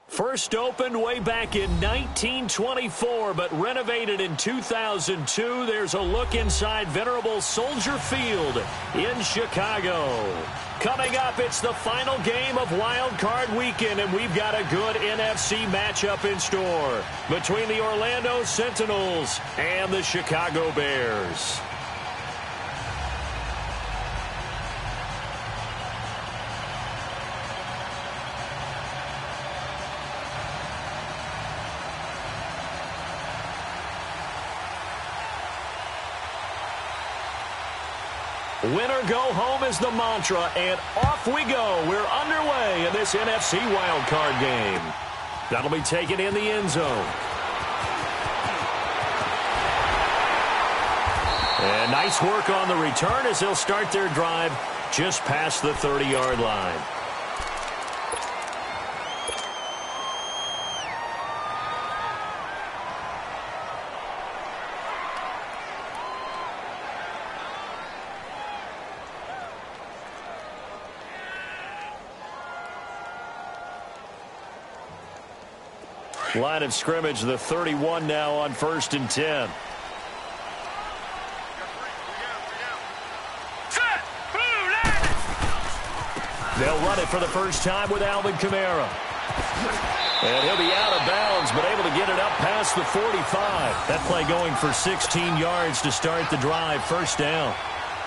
First opened way back in 1924, but renovated in 2002. There's a look inside venerable Soldier Field in Chicago. Coming up, it's the final game of Wild Card Weekend, and we've got a good NFC matchup in store between the Orlando Sentinels and the Chicago Bears. Winner go home is the mantra, and off we go. We're underway in this NFC wildcard game. That'll be taken in the end zone. And nice work on the return as they'll start their drive just past the 30-yard line. Line of scrimmage, the 31 now on 1st and 10. They'll run it for the first time with Alvin Kamara. And he'll be out of bounds, but able to get it up past the 45. That play going for 16 yards to start the drive, first down.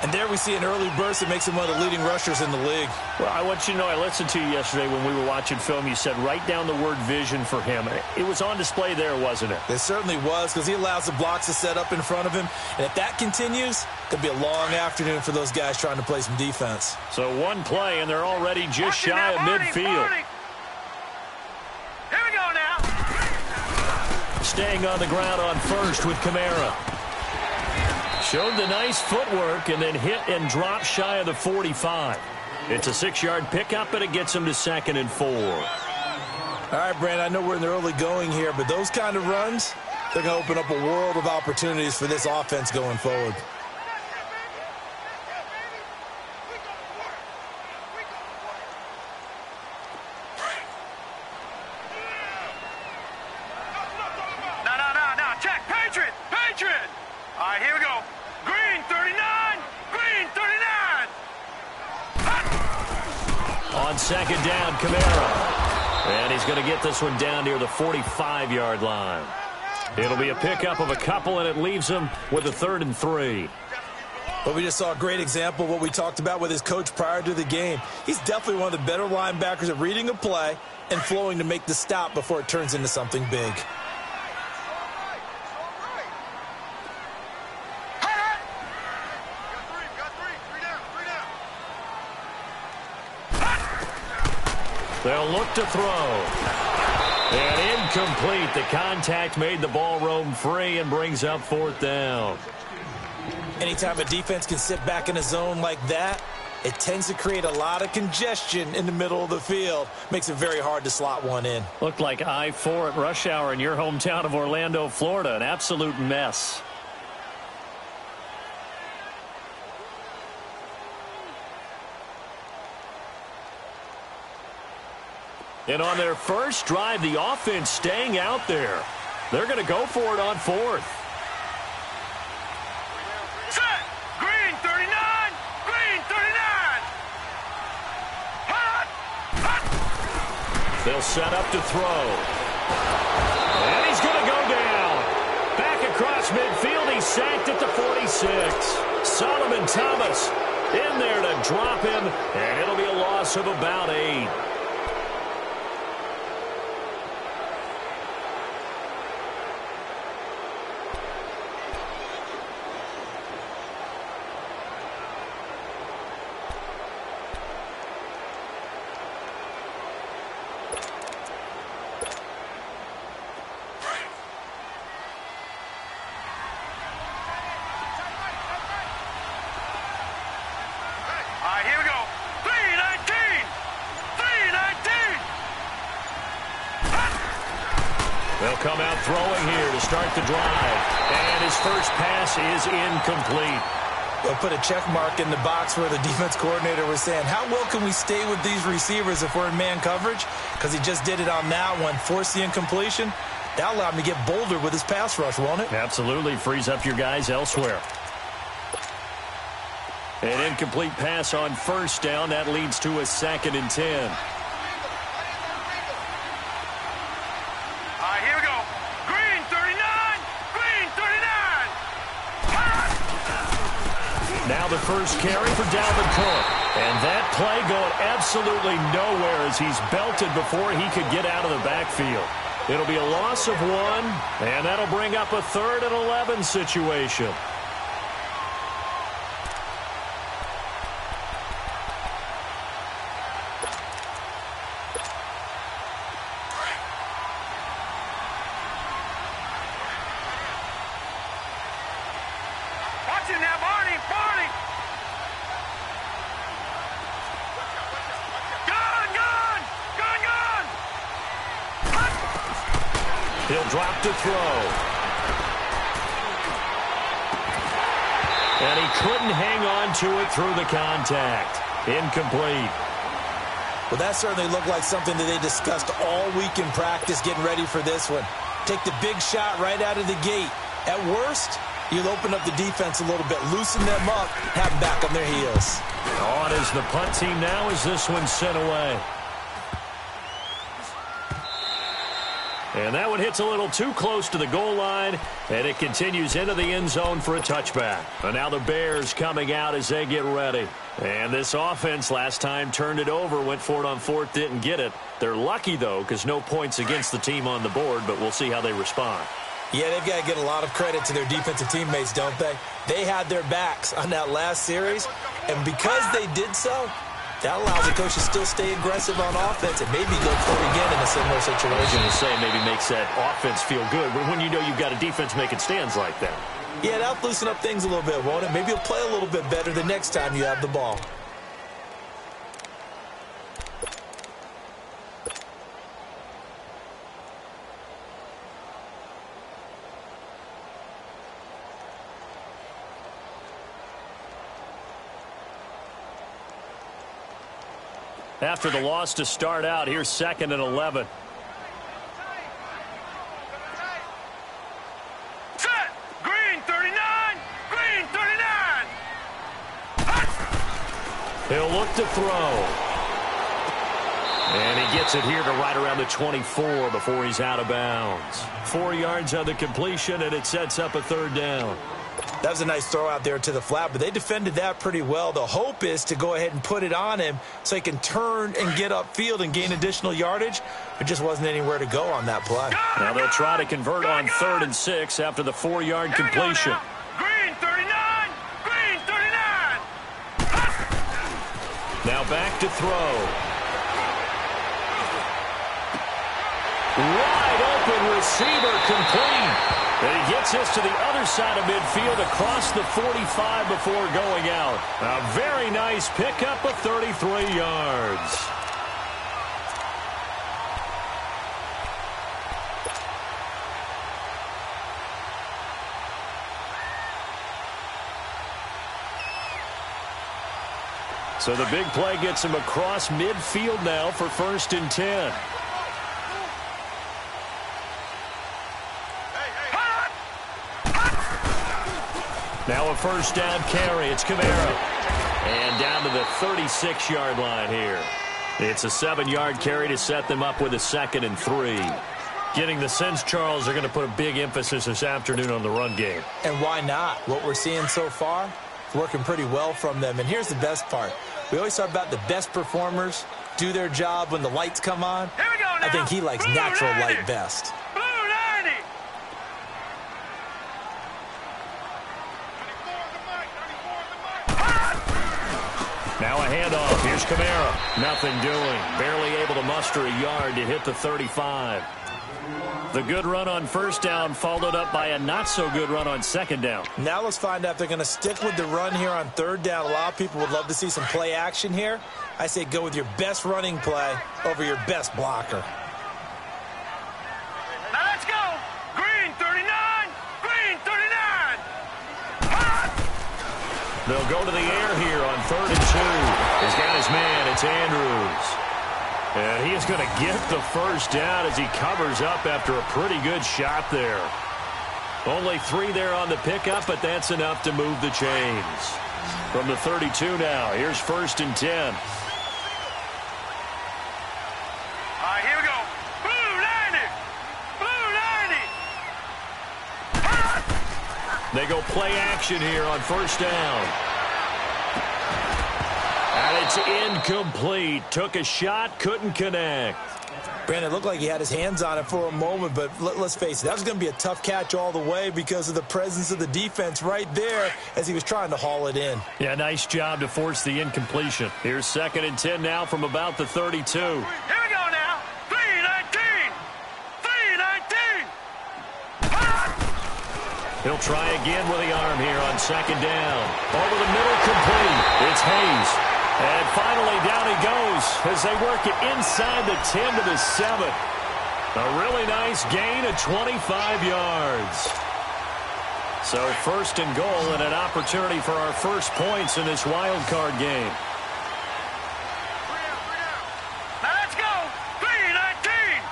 And there we see an early burst that makes him one of the leading rushers in the league. Well, I want you to know, I listened to you yesterday when we were watching film. You said write down the word vision for him. It was on display there, wasn't it? It certainly was, because he allows the blocks to set up in front of him. And if that continues, it could be a long afternoon for those guys trying to play some defense. So one play, and they're already just shy of midfield. Here we go now. Staying on the ground on first with Kamara. Showed the nice footwork and then hit and dropped shy of the 45. It's a 6-yard pickup, and it gets him to 2nd and 4. All right, Brandon, I know we're in the early going here, but those kind of runs, they're going to open up a world of opportunities for this offense going forward. No, check, Patriot. All right, here we go. Green 39, green 39. On 2nd down, Kamara. And he's going to get this one down near the 45-yard line. It'll be a pickup of a couple, and it leaves him with a 3rd and 3. But we just saw a great example of what we talked about with his coach prior to the game. He's definitely one of the better linebackers at reading a play and flowing to make the stop before it turns into something big. They'll look to throw. And incomplete. The contact made the ball roam free and brings up 4th down. Anytime a defense can sit back in a zone like that, it tends to create a lot of congestion in the middle of the field. Makes it very hard to slot one in. Looked like I-4 at rush hour in your hometown of Orlando, Florida. An absolute mess. And on their first drive, the offense staying out there. They're going to go for it on 4th. Set. Green 39, green 39. Hot. They'll set up to throw. And he's going to go down. Back across midfield, he's sacked at the 46. Solomon Thomas in there to drop him, and it'll be a loss of about 8. All right, here we go. 319, 319. They'll come out throwing here to start the drive. And his first pass is incomplete. They'll put a check mark in the box where the defense coordinator was saying, how well can we stay with these receivers if we're in man coverage? Because he just did it on that one, forced the incompletion. That allowed him to get bolder with his pass rush, won't it? Absolutely. Frees up your guys elsewhere. An incomplete pass on first down. That leads to a 2nd and 10. All right, here we go. Green 39. Green 39. Now the first carry for Dalvin Cook. And that play going absolutely nowhere as he's belted before he could get out of the backfield. It'll be a loss of 1, and that'll bring up a 3rd and 11 situation. Watch it now, Barney. Barney. He'll drop to throw. And he couldn't hang on to it through the contact. Incomplete. Well, that certainly looked like something that they discussed all week in practice getting ready for this one. Take the big shot right out of the gate. At worst, you'll open up the defense a little bit, loosen them up, have them back on their heels. On is the punt team now as this one's sent away. And that one hits a little too close to the goal line, and it continues into the end zone for a touchback. And now the Bears coming out as they get ready. And this offense last time turned it over, went for it on 4th, didn't get it. They're lucky, though, because no points against the team on the board, but we'll see how they respond. Yeah, they've got to get a lot of credit to their defensive teammates, don't they? They had their backs on that last series, and because they did so, that allows the coach to still stay aggressive on offense and maybe go for it again in a similar situation. I was going to say maybe makes that offense feel good when you know you've got a defense making stands like that. Yeah, that'll loosen up things a little bit, won't it? Maybe you'll play a little bit better the next time you have the ball. After the loss to start out, here's 2nd and 11. Set. Green 39. Green 39. He'll look to throw. And he gets it here to right around the 24 before he's out of bounds. 4 yards on the completion, and it sets up a 3rd down. That was a nice throw out there to the flat, but they defended that pretty well. The hope is to go ahead and put it on him so he can turn and get upfield and gain additional yardage. There just wasn't anywhere to go on that play. Now they'll try to convert on 3rd and 6 after the 4-yard completion. Green 39. Green 39. Now back to throw. Wide open receiver complete. And he gets this to the other side of midfield across the 45 before going out. A very nice pickup of 33 yards. So the big play gets him across midfield now for 1st and 10. Now a 1st down carry. It's Kamara. And down to the 36-yard line here. It's a 7-yard carry to set them up with a 2nd and 3. Getting the sense, Charles, they're going to put a big emphasis this afternoon on the run game. And why not? What we're seeing so far is working pretty well from them. And here's the best part. We always talk about the best performers do their job when the lights come on. Here we go now. I think he likes Blue natural 90. light best. Blue 90. Now a handoff. Here's Kamara. Nothing doing. Barely able to muster a yard to hit the 35. The good run on 1st down followed up by a not-so-good run on 2nd down. Now let's find out if they're going to stick with the run here on 3rd down. A lot of people would love to see some play action here. I say go with your best running play over your best blocker. Now let's go. They'll go to the air here on 3rd and 2. He's got his man. It's Andrews. And he is going to get the first down as he covers up after a pretty good shot there. Only 3 there on the pickup, but that's enough to move the chains. From the 32 now, here's 1st and 10. All right, here we go. Blue 90. Blue 90. They go play action here on 1st down. And it's incomplete. Took a shot, couldn't connect. Brandon, it looked like he had his hands on it for a moment, but let's face it, that was going to be a tough catch all the way because of the presence of the defense right there as he was trying to haul it in. Yeah, nice job to force the incompletion. Here's 2nd and 10 now from about the 32. Here we go now. 3-19. 3-19. He'll try again with the arm here on 2nd down. Over the middle, complete. It's Hayes. And finally, down he goes as they work it inside the 10 to the 7. A really nice gain of 25 yards. So 1st and goal and an opportunity for our first points in this wild card game. Now let's go. 3-19.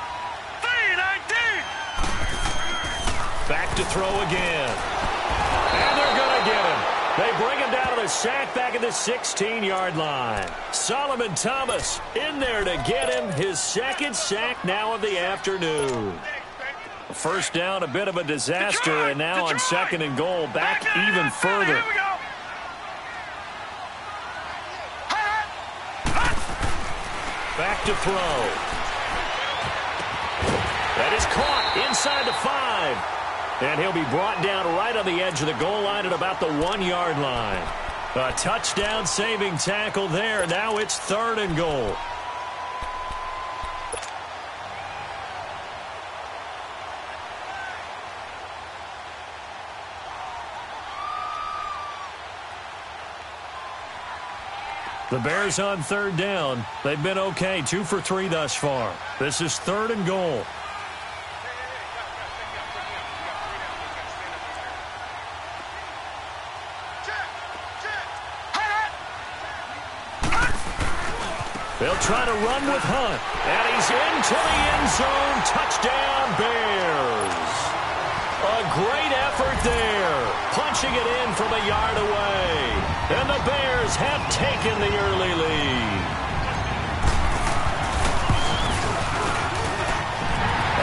3-19. Back to throw again. And they're going to get him. They bring him down to the sack back at the 16-yard line. Solomon Thomas in there to get him his 2nd sack now of the afternoon. First down, a bit of a disaster, and now on 2nd and goal, back even further. Here we go. Back to throw. That is caught inside the 5. And he'll be brought down right on the edge of the goal line at about the 1-yard line. A touchdown-saving tackle there. Now it's 3rd and goal. The Bears on 3rd down. They've been okay, 2 for 3 thus far. This is 3rd and goal. They'll try to run with Hunt. And he's into the end zone. Touchdown, Bears. A great effort there. Punching it in from a yard away. And the Bears have taken the early lead.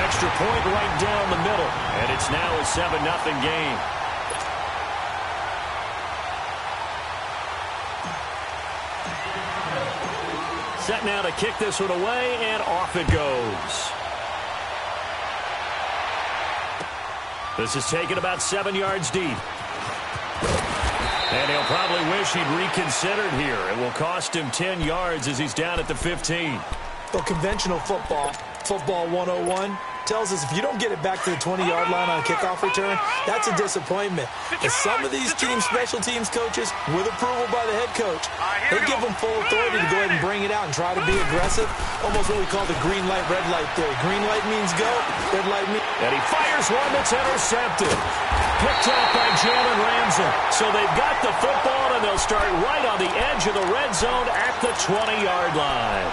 Extra point right down the middle. And it's now a 7-0 game. Set now to kick this one away, and off it goes. This is taken about 7 yards deep. And he'll probably wish he'd reconsidered here. It will cost him 10 yards as he's down at the 15. Well, conventional football 101, tells us if you don't get it back to the 20-yard line on a kickoff return, that's a disappointment. And some of these teams, special teams coaches, with approval by the head coach, they give them full authority to go ahead and bring it out and try to be aggressive, almost what we call the green light, red light theory. Green light means go, red light means... And he fires one that's intercepted. Picked up by Jalen Ramsey. So they've got the football, and they'll start right on the edge of the red zone at the 20-yard line.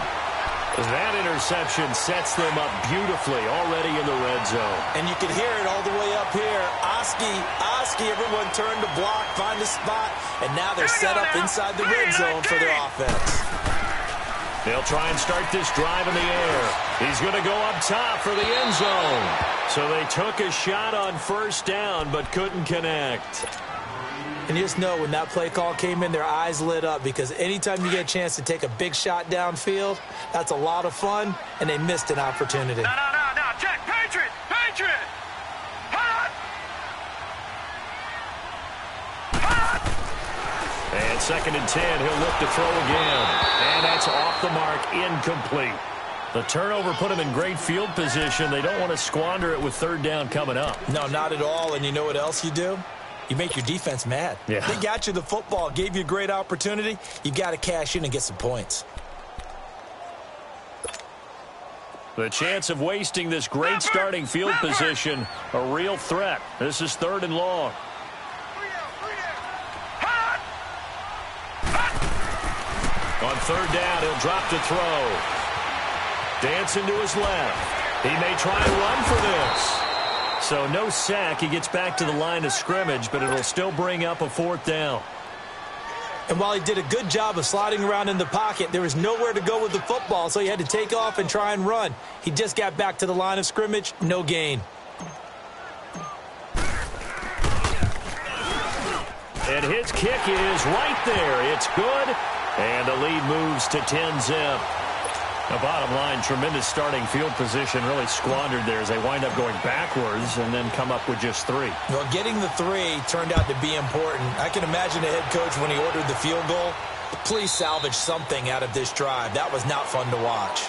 That interception sets them up beautifully already in the red zone. And you can hear it all the way up here. Oski, everyone turned to block, find a spot, and now they're set up inside the red zone for their offense. They'll try and start this drive in the air. He's going to go up top for the end zone. So they took a shot on first down but couldn't connect. And you just know when that play call came in, their eyes lit up, because anytime you get a chance to take a big shot downfield, that's a lot of fun, and they missed an opportunity. No, check, Patriot! And 2nd and 10, he'll look to throw again. And that's off the mark, incomplete. The turnover put him in great field position. They don't want to squander it with 3rd down coming up. No, not at all, and you know what else you do? You make your defense mad. Yeah. They got you the football, gave you a great opportunity. You got to cash in and get some points. The chance of wasting this great starting field position, a real threat. This is 3rd and long. On third down, he'll drop to throw. Dancing to his left. He may try and run for this. So no sack. He gets back to the line of scrimmage, but it'll still bring up a fourth down. And while he did a good job of sliding around in the pocket, there was nowhere to go with the football, so he had to take off and try and run. He just got back to the line of scrimmage, no gain. And his kick is right there. It's good. And the lead moves to 10-zip. The bottom line, tremendous starting field position, really squandered there as they wind up going backwards and then come up with just 3. Well, getting the 3 turned out to be important. I can imagine the head coach when he ordered the field goal. Please salvage something out of this drive. That was not fun to watch.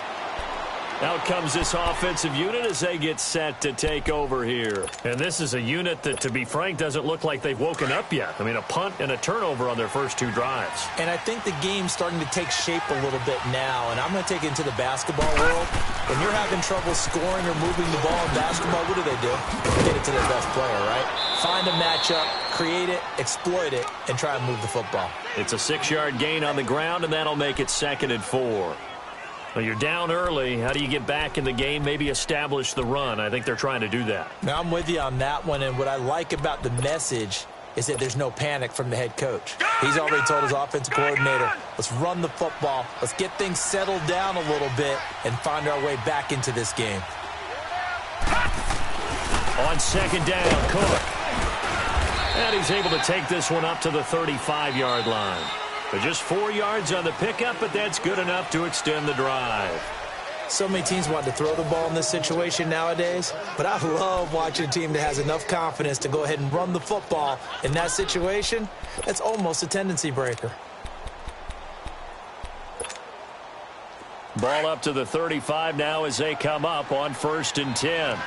Out comes this offensive unit as they get set to take over here. And this is a unit that, to be frank, doesn't look like they've woken up yet. I mean, a punt and a turnover on their first 2 drives. And I think the game's starting to take shape a little bit now. And I'm going to take it into the basketball world. When you're having trouble scoring or moving the ball in basketball, what do? Get it to their best player, right? Find a matchup, create it, exploit it, and try and move the football. It's a 6-yard gain on the ground, and that'll make it 2nd and 4. Well, you're down early. How do you get back in the game, maybe establish the run? I think they're trying to do that. Now, I'm with you on that one, and what I like about the message is that there's no panic from the head coach. He's already told his offensive coordinator, let's run the football, let's get things settled down a little bit, and find our way back into this game. On 2nd down, Cook. And he's able to take this one up to the 35-yard line. But just 4 yards on the pickup, but that's good enough to extend the drive. So many teams want to throw the ball in this situation nowadays, but I love watching a team that has enough confidence to go ahead and run the football. In that situation, that's almost a tendency breaker. Ball up to the 35 now as they come up on 1st and 10.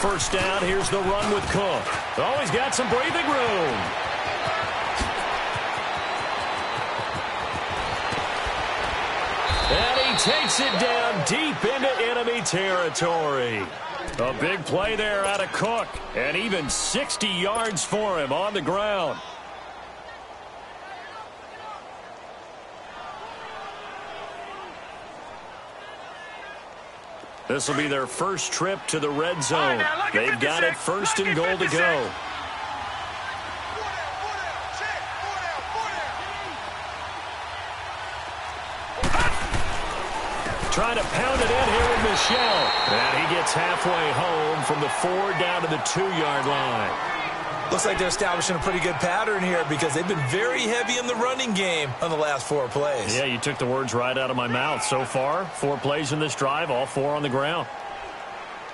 First down, here's the run with Cook. Oh, he's got some breathing room. And he takes it down deep into enemy territory. A big play there out of Cook. And even 60 yards for him on the ground. This will be their first trip to the red zone. They've got it 1st and goal to go. Trying to pound it in here with Michelle. And he gets halfway home from the 4 down to the 2-yard line. Looks like they're establishing a pretty good pattern here because they've been very heavy in the running game on the last 4 plays. Yeah, you took the words right out of my mouth. So far, 4 plays in this drive, all 4 on the ground.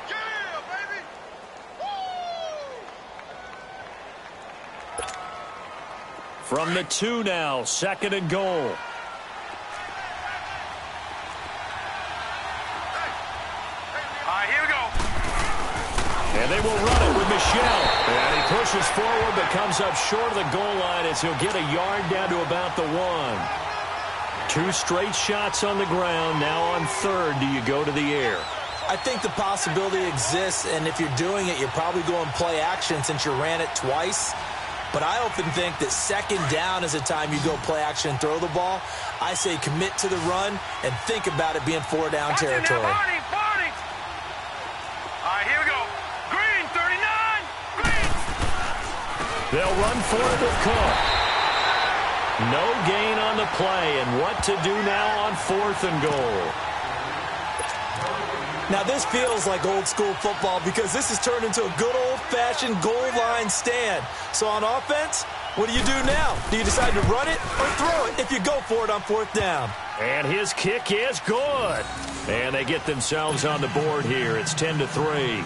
Yeah, baby. From the 2 now, 2nd and goal. And they will run it with Michelle. And he pushes forward but comes up short of the goal line as he'll get a yard down to about the 1. 2 straight shots on the ground. Now on 3rd, do you go to the air? I think the possibility exists, and if you're doing it, you're probably going play action since you ran it twice. But I often think that 2nd down is a time you go play action and throw the ball. I say commit to the run and think about it being 4 down territory. All right, here we go. Green, 39. Green. They'll run for it with Cook. No gain on the play, and what to do now on 4th and goal. Now, this feels like old-school football because this has turned into a good old-fashioned goal line stand. So on offense, what do you do now? Do you decide to run it or throw it if you go for it on 4th down? And his kick is good. And they get themselves on the board here. It's 10-3.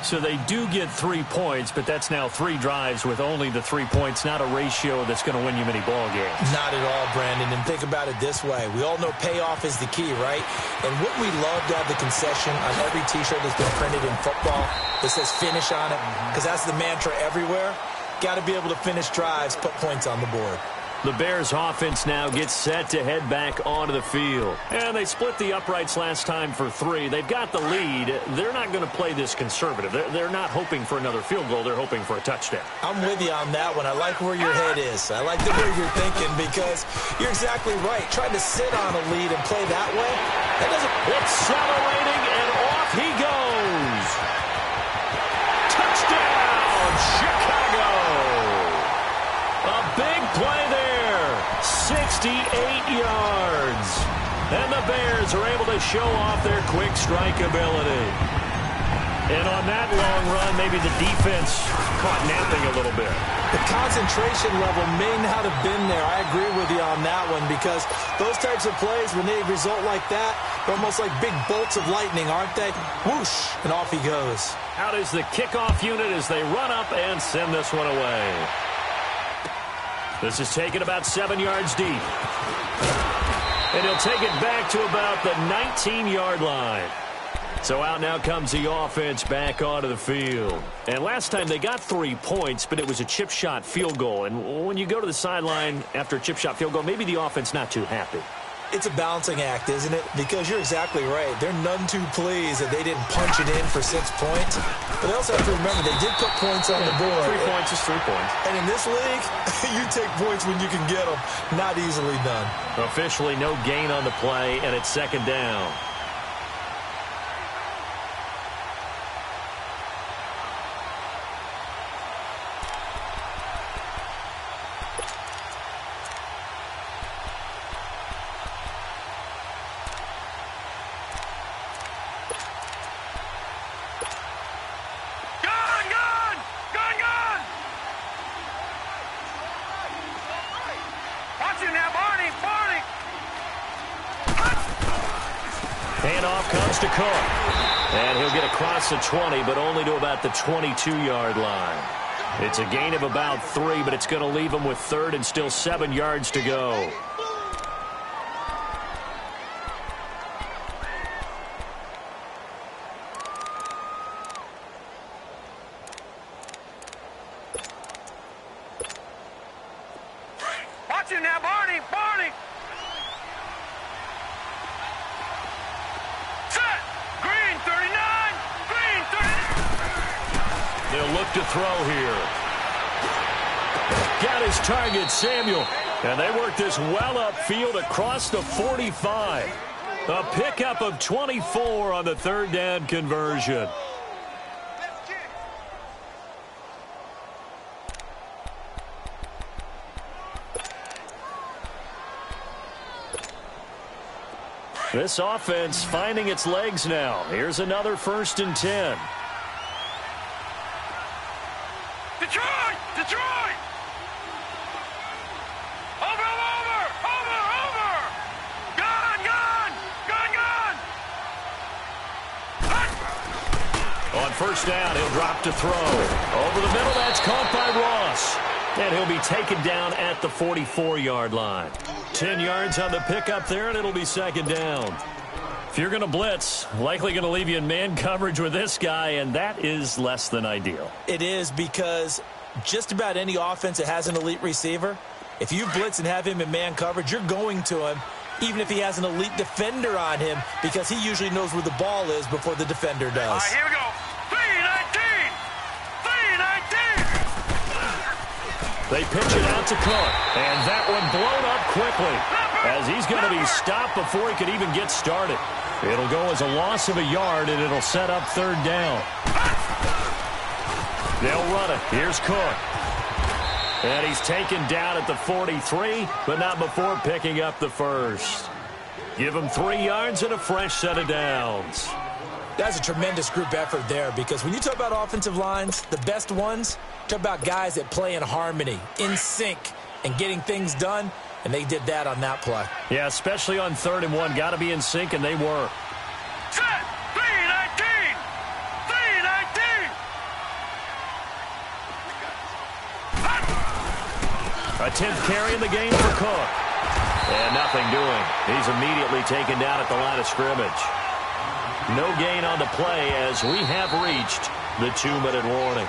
So they do get 3 points, but that's now 3 drives with only the 3 points, not a ratio that's going to win you many ball games. Not at all, Brandon. And think about it this way. We all know payoff is the key, right? And wouldn't we love to have the concession on every T-shirt that's been printed in football that says finish on it? Because that's the mantra everywhere. Got to be able to finish drives, put points on the board. The Bears offense now gets set to head back onto the field. And they split the uprights last time for 3. They've got the lead. They're not going to play this conservative. They're not hoping for another field goal. They're hoping for a touchdown. I'm with you on that one. I like where your head is. I like the way you're thinking because you're exactly right. Trying to sit on a lead and play that way, that doesn't... Accelerating, and off he goes. Touchdown, Chicago. A big play there, 68 yards. And the Bears are able to show off their quick strike ability. And on that long run, maybe the defense caught napping a little bit. The concentration level may not have been there. I agree with you on that one because those types of plays, when they result like that, they're almost like big bolts of lightning, aren't they? Whoosh, and off he goes. Out is the kickoff unit as they run up and send this one away. This is taken about 7 yards deep. And he'll take it back to about the 19-yard line. So out now comes the offense back onto the field. And last time they got 3 points, but it was a chip shot field goal. And when you go to the sideline after a chip shot field goal, maybe the offense not too happy. It's a balancing act, isn't it? Because you're exactly right. They're none too pleased that they didn't punch it in for 6 points. But they also have to remember they did put points on the board. 3 points is 3 points. And in this league, you take points when you can get them. Not easily done. Officially no gain on the play, and it's second down. Handoff comes to Cook. And he'll get across the 20, but only to about the 22-yard line. It's a gain of about 3, but it's going to leave him with 3rd and still 7 yards to go. Watch him now, Barney! Barney! Set! Green 39! Green 39! They'll look to throw here. Got his target, Samuel. And they work this well upfield across the 45. A pickup of 24 on the 3rd down conversion. This offense finding its legs now. Here's another 1st and 10. Detroit! Detroit! Over! Gun! On 1st down, he'll drop to throw. Over the middle, that's caught by Ross. And he'll be taken down at the 44-yard line. 10 yards on the pickup there, and it'll be 2nd down. If you're going to blitz, likely going to leave you in man coverage with this guy, and that is less than ideal. It is because just about any offense that has an elite receiver, if you blitz and have him in man coverage, you're going to him, even if he has an elite defender on him, because he usually knows where the ball is before the defender does. All right, here we go. 319! 319! They pitch it out to Cook, and that one blown up quickly as he's going to be stopped before he could even get started. It'll go as a loss of a yard, and it'll set up 3rd down. They'll run it. Here's Cook. And he's taken down at the 43, but not before picking up the 1st. Give him 3 yards and a fresh set of downs. That's a tremendous group effort there because when you talk about offensive lines, the best ones, talk about guys that play in harmony, in sync, and getting things done, and they did that on that play. Yeah, especially on 3rd and 1. Got to be in sync, and they were. Set! 319! 319! A 10th carry in the game for Cook. And nothing doing. He's immediately taken down at the line of scrimmage. No gain on the play as we have reached the 2-minute warning.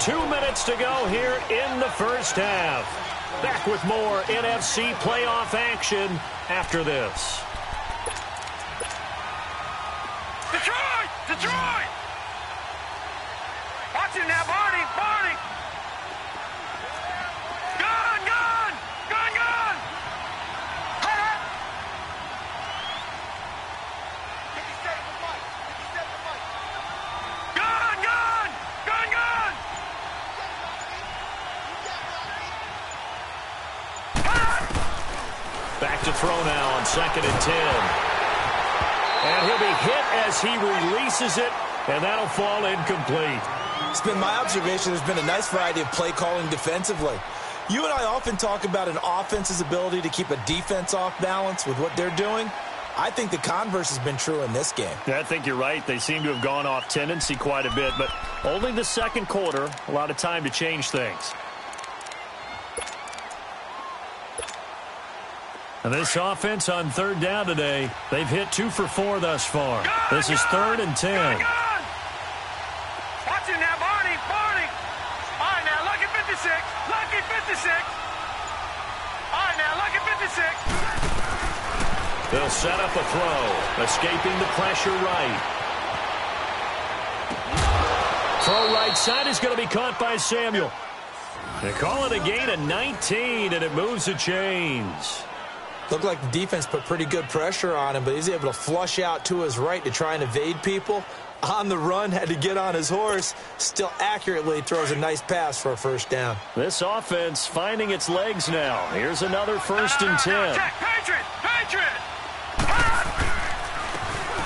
2 minutes to go here in the first half. Back with more NFC playoff action after this. Detroit! Detroit! Watch it now, Barney! Barney! Gun! Gun! Gun! Gun! Gun! Gun! Gun! Gun! Back to throw now on 2nd and 10. And he'll be hit as he releases it, and that'll fall incomplete. It's been my observation there's been a nice variety of play calling defensively. You and I often talk about an offense's ability to keep a defense off balance with what they're doing. I think the converse has been true in this game. Yeah, I think you're right. They seem to have gone off tendency quite a bit, but only the second quarter, a lot of time to change things. And this offense on 3rd down today, they've hit 2 for 4 thus far. This is 3rd and 10. Watch it now, Barney! Barney! All right, now, lucky 56. Lucky 56. All right, now, lucky 56. They'll set up a throw, escaping the pressure right. Throw right side is going to be caught by Samuel. They call it a gain of 19, and it moves the chains. Looked like the defense put pretty good pressure on him, but he's able to flush out to his right to try and evade people. On the run, had to get on his horse. Still accurately throws a nice pass for a first down. This offense finding its legs now. Here's another 1st and 10. Check, Patriot! Patriot!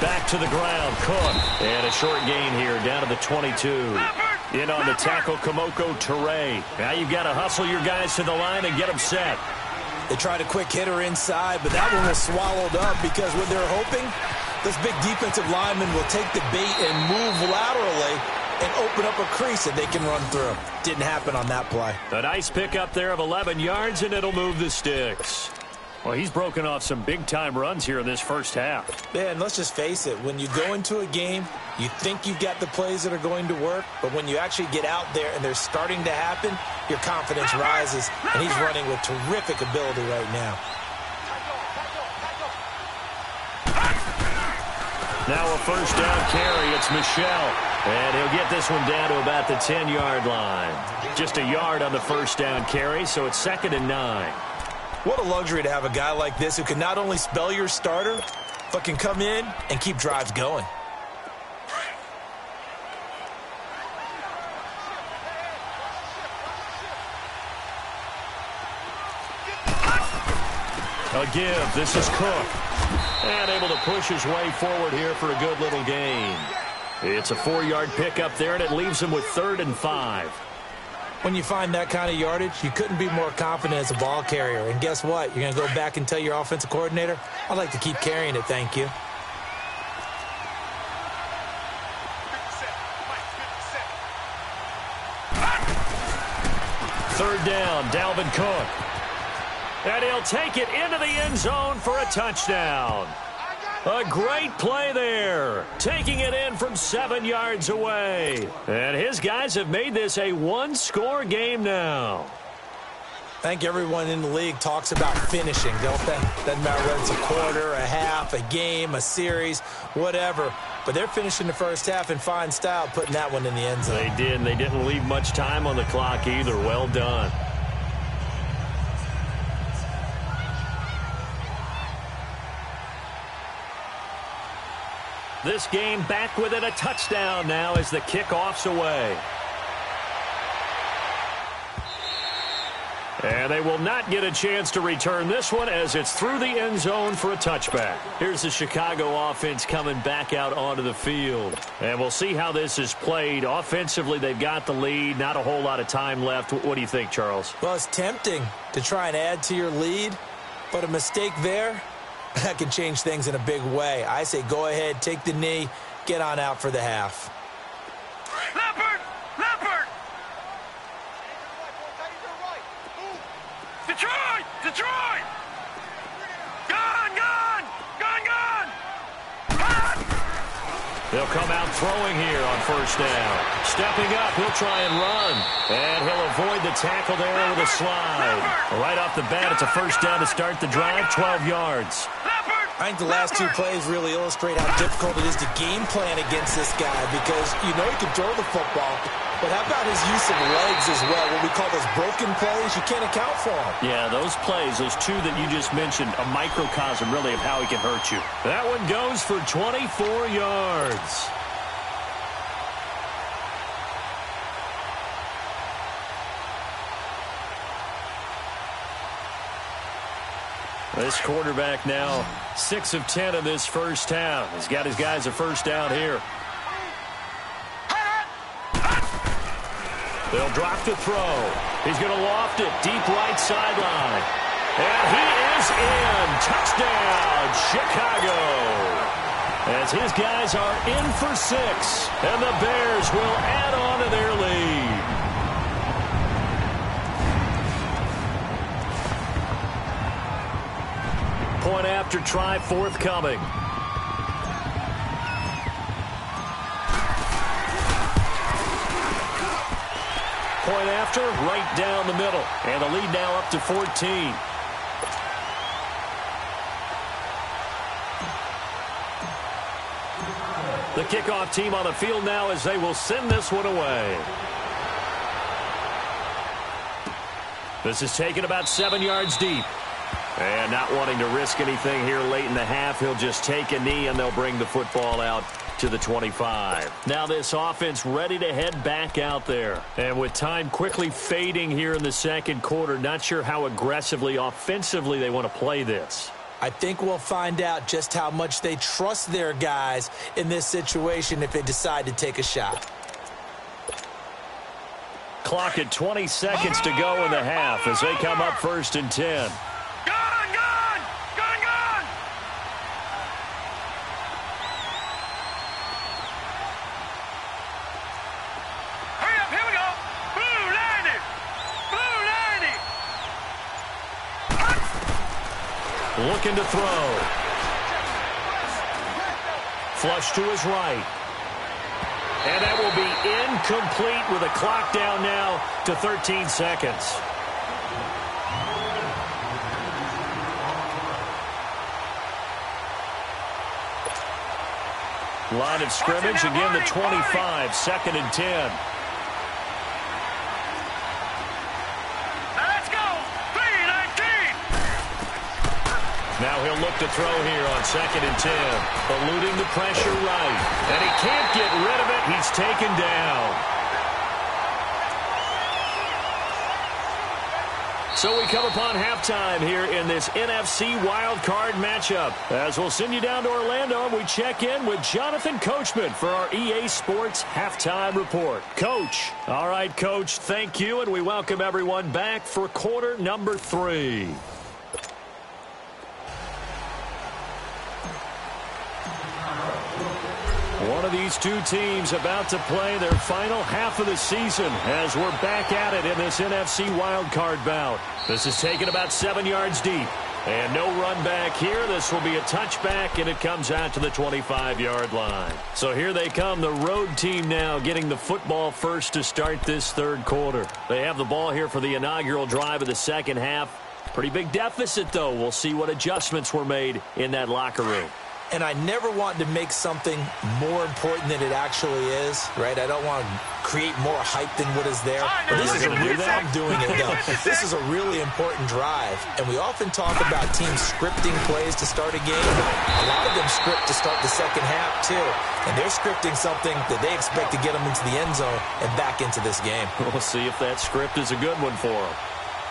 Back to the ground, Cook. And a short gain here, down to the 22. In on the tackle, Kamoko Toure. Now you've got to hustle your guys to the line and get them set. They tried a quick hitter inside, but that one was swallowed up because what they're hoping, this big defensive lineman will take the bait and move laterally and open up a crease that they can run through. Didn't happen on that play. A nice pickup there of 11 yards, and it'll move the sticks. Well, he's broken off some big-time runs here in this first half. Yeah, and let's just face it. When you go into a game, you think you've got the plays that are going to work, but when you actually get out there and they're starting to happen, your confidence rises, and he's running with terrific ability right now. Now a first down carry. It's Michelle. And he'll get this one down to about the 10-yard line. Just a yard on the first down carry, so it's 2nd and 9. What a luxury to have a guy like this who can not only spell your starter, but can come in and keep drives going. A give. This is Cook. And able to push his way forward here for a good little gain. It's a 4-yard pickup there, and it leaves him with 3rd and 5. When you find that kind of yardage, you couldn't be more confident as a ball carrier. And guess what? You're going to go back and tell your offensive coordinator, I'd like to keep carrying it, thank you. Third down, Dalvin Cook. And he'll take it into the end zone for a touchdown. A great play there, taking it in from 7 yards away. And his guys have made this a one-score game now. I think everyone in the league talks about finishing, don't they? Doesn't matter whether it's a quarter, a half, a game, a series, whatever. But they're finishing the first half in fine style, putting that one in the end zone. They did, and they didn't leave much time on the clock either. Well done. This game back within a touchdown now as the kickoff's away. And they will not get a chance to return this one as it's through the end zone for a touchback. Here's the Chicago offense coming back out onto the field. And we'll see how this is played. Offensively, they've got the lead. Not a whole lot of time left. What do you think, Charles? Well, it's tempting to try and add to your lead, but a mistake there, that can change things in a big way. I say go ahead, take the knee, get on out for the half. Leopard! Leopard! Detroit! Detroit! Gun! Gun! Gun! Gun! Gun! They'll come out throwing here on first down. Stepping up, he'll try and run. And he'll avoid the tackle there with a slide. Right off the bat, it's a first down to start the drive, 12 yards. I think the last two plays really illustrate how difficult it is to game plan against this guy because you know he can throw the football, but how about his use of legs as well? What we call those broken plays, you can't account for them. Yeah, those plays, those two that you just mentioned, a microcosm really of how he can hurt you. That one goes for 24 yards. This quarterback now 6 of 10 in this first half. He's got his guys a first down here. They'll drop to throw. He's going to loft it deep right sideline. And he is in. Touchdown, Chicago. As his guys are in for 6. And the Bears will add on to their lead. Point after try forthcoming. Point after, right down the middle. And the lead now up to 14. The kickoff team on the field now as they will send this one away. This is taken about 7 yards deep. And not wanting to risk anything here late in the half, he'll just take a knee and they'll bring the football out to the 25. Now this offense ready to head back out there. And with time quickly fading here in the second quarter, not sure how aggressively, offensively they want to play this. I think we'll find out just how much they trust their guys in this situation if they decide to take a shot. Clock at 20 seconds to go in the half as they come up 1st and 10. Looking to throw. Flush to his right. And that will be incomplete with a clock down now to 13 seconds. Line of scrimmage, again the 25, 2nd and 10. Now he'll look to throw here on 2nd and 10. Eluding the pressure right. And he can't get rid of it. He's taken down. So we come upon halftime here in this NFC wildcard matchup. As we'll send you down to Orlando and we check in with Jonathan Coachman for our EA Sports Halftime Report. Coach. All right, Coach, thank you. And we welcome everyone back for quarter number 3. One of these two teams about to play their final half of the season as we're back at it in this NFC wildcard bout. This is taken about 7 yards deep. And no run back here. This will be a touchback, and it comes out to the 25-yard line. So here they come, the road team now getting the football first to start this third quarter. They have the ball here for the inaugural drive of the second half. Pretty big deficit, though. We'll see what adjustments were made in that locker room. And I never want to make something more important than it actually is, right? I don't want to create more hype than what is there. But this is a real, I'm doing it, though. This is a really important drive. And we often talk about teams scripting plays to start a game. A lot of them script to start the second half, too. And they're scripting something that they expect to get them into the end zone and back into this game. We'll see if that script is a good one for them.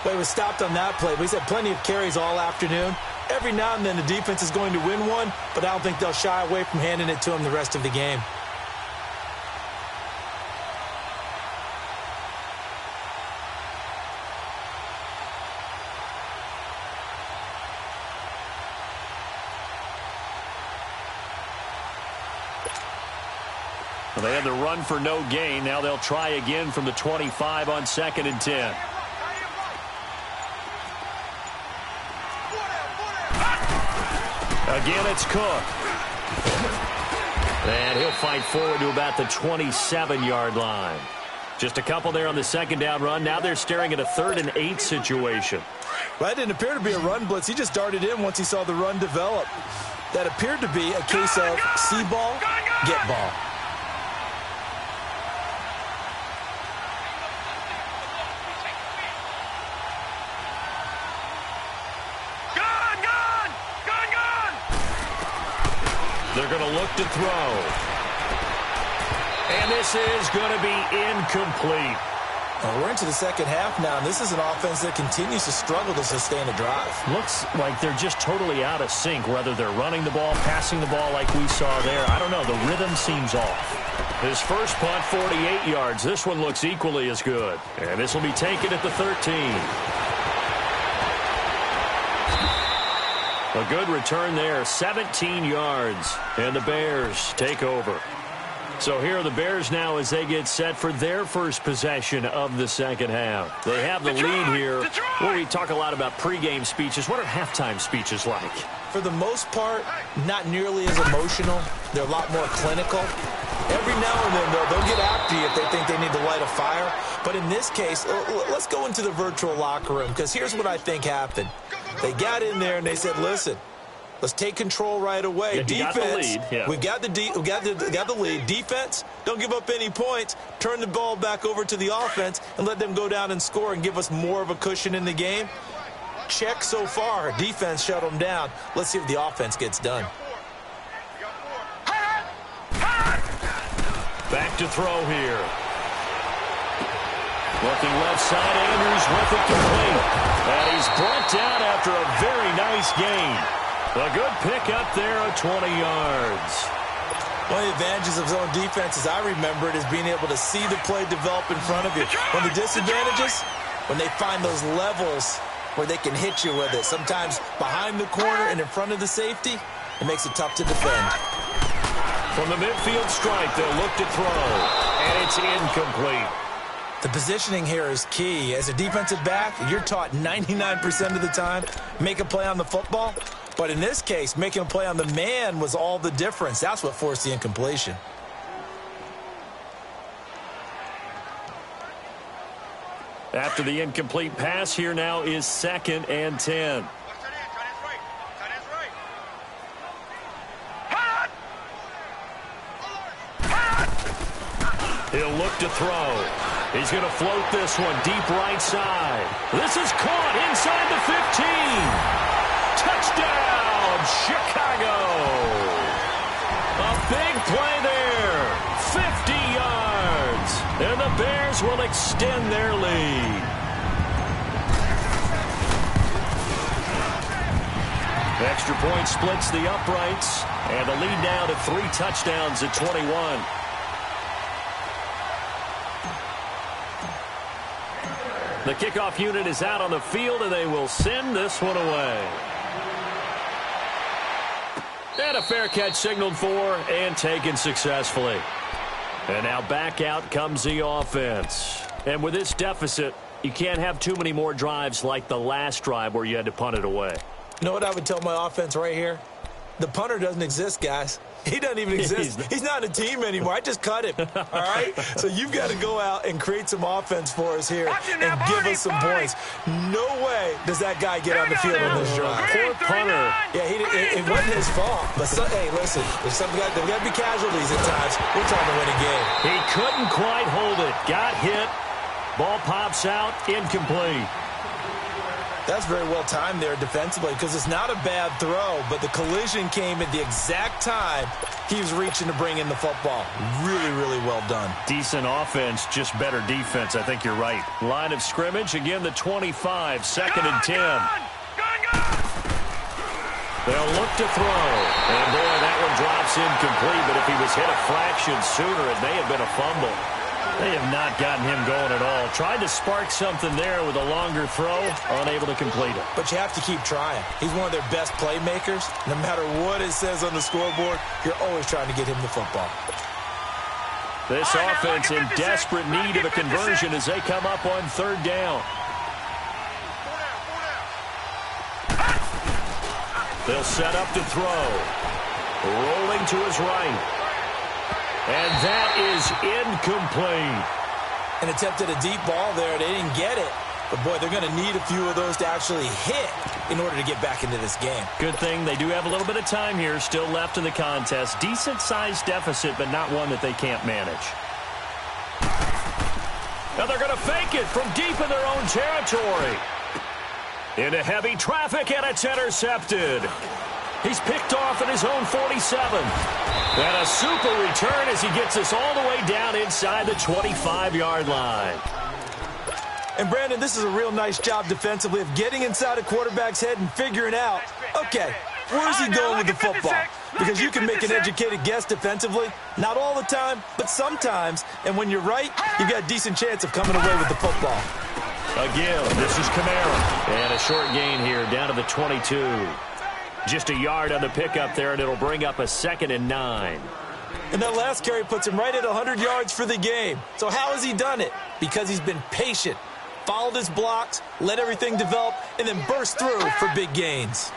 Well, he was stopped on that play, but he's had plenty of carries all afternoon. Every now and then the defense is going to win one, but I don't think they'll shy away from handing it to him the rest of the game. Well, they had the run for no gain. Now they'll try again from the 25 on 2nd and 10. Again, it's Cook. And he'll fight forward to about the 27-yard line. Just a couple there on the second down run. Now they're staring at a 3rd and 8 situation. Well, that didn't appear to be a run blitz. He just darted in once he saw the run develop. That appeared to be a case of see ball, get ball. They're going to look to throw. And this is going to be incomplete. Well, we're into the second half now, and this is an offense that continues to struggle to sustain a drive. Looks like they're just totally out of sync, whether they're running the ball, passing the ball like we saw there. I don't know. The rhythm seems off. His first punt, 48 yards. This one looks equally as good. And this will be taken at the 13. A good return there, 17 yards, and the Bears take over. So here are the Bears now as they get set for their first possession of the second half. They have the lead here. Well, we talk a lot about pregame speeches. What are halftime speeches like? For the most part, not nearly as emotional. They're a lot more clinical. Every now and then, though, they'll get after you if they think they need to light a fire. But in this case, let's go into the virtual locker room, because here's what I think happened. They got in there and they said, listen, let's take control right away. Yeah, defense, we got the lead. Defense, don't give up any points. Turn the ball back over to the offense and let them go down and score and give us more of a cushion in the game. Check so far. Defense shut them down. Let's see if the offense gets done. Back to throw here. Looking left side, Andrews with it complete. And he's brought down after a very nice gain. A good pickup there at 20 yards. One of the advantages of zone defense, as I remember it, is being able to see the play develop in front of you. One of the disadvantages, when they find those levels where they can hit you with it, sometimes behind the corner and in front of the safety, it makes it tough to defend. From the midfield stripe, they'll look to throw, and it's incomplete. The positioning here is key. As a defensive back, you're taught 99% of the time, make a play on the football. But in this case, making a play on the man was all the difference. That's what forced the incompletion. After the incomplete pass, here now is 2nd and 10. He'll look to throw. He's going to float this one deep right side. This is caught inside the 15. Touchdown, Chicago. A big play there. 50 yards. And the Bears will extend their lead. Extra point splits the uprights. And the lead now to 3 touchdowns at 21. The kickoff unit is out on the field, and they will send this one away. And a fair catch signaled for and taken successfully. And now back out comes the offense. And with this deficit, you can't have too many more drives like the last drive where you had to punt it away. You know what I would tell my offense right here? The punter doesn't exist, guys. He doesn't even exist. He's not a team anymore. I just cut him, all right? So you've got to go out and create some offense for us here and give us some points. No way does that guy get on the field on this drive. Poor punter. Yeah, it wasn't his fault. But, hey, listen, there's got to be casualties at times. We're trying to win a game. He couldn't quite hold it. Got hit. Ball pops out. Incomplete. That's very well timed there defensively because it's not a bad throw, but the collision came at the exact time he was reaching to bring in the football. Really, really well done. Decent offense, just better defense. I think you're right. Line of scrimmage, again, the 25, 2nd and 10. They'll look to throw. And, boy, that one drops incomplete, but if he was hit a fraction sooner, it may have been a fumble. They have not gotten him going at all. Tried to spark something there with a longer throw, unable to complete it. But you have to keep trying. He's one of their best playmakers. No matter what it says on the scoreboard, you're always trying to get him the football. This offense in desperate need of a conversion as they come up on 3rd down. They'll set up to throw. Rolling to his right. And that is incomplete. And attempted a deep ball there. They didn't get it. But, boy, they're going to need a few of those to actually hit in order to get back into this game. Good thing they do have a little bit of time here still left in the contest. Decent-sized deficit, but not one that they can't manage. Now they're going to fake it from deep in their own territory. Into heavy traffic, and it's intercepted. He's picked off at his own 47. And a super return as he gets us all the way down inside the 25-yard line. And, Brandon, this is a real nice job defensively of getting inside a quarterback's head and figuring out, okay, where's he going with the football? Because you can make an educated guess defensively. Not all the time, but sometimes. And when you're right, you've got a decent chance of coming away with the football. Again, this is Kamara. And a short gain here down to the 22. Just a yard on the pickup there, and it'll bring up a 2nd and 9. And that last carry puts him right at 100 yards for the game. So how has he done it? Because he's been patient, followed his blocks, let everything develop, and then burst through for big gains.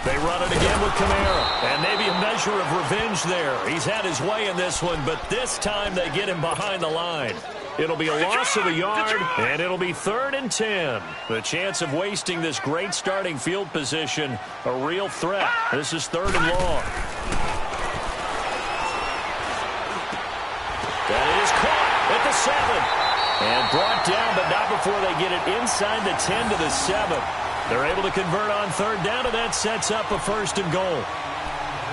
They run it again with Kamara, and maybe a measure of revenge there. He's had his way in this one, but this time they get him behind the line. It'll be a loss of a yard, and it'll be 3rd and 10. The chance of wasting this great starting field position, a real threat. This is 3rd and long. That is caught at the 7. And brought down, but not before they get it inside the 10 to the 7. They're able to convert on 3rd down, and that sets up a 1st and goal.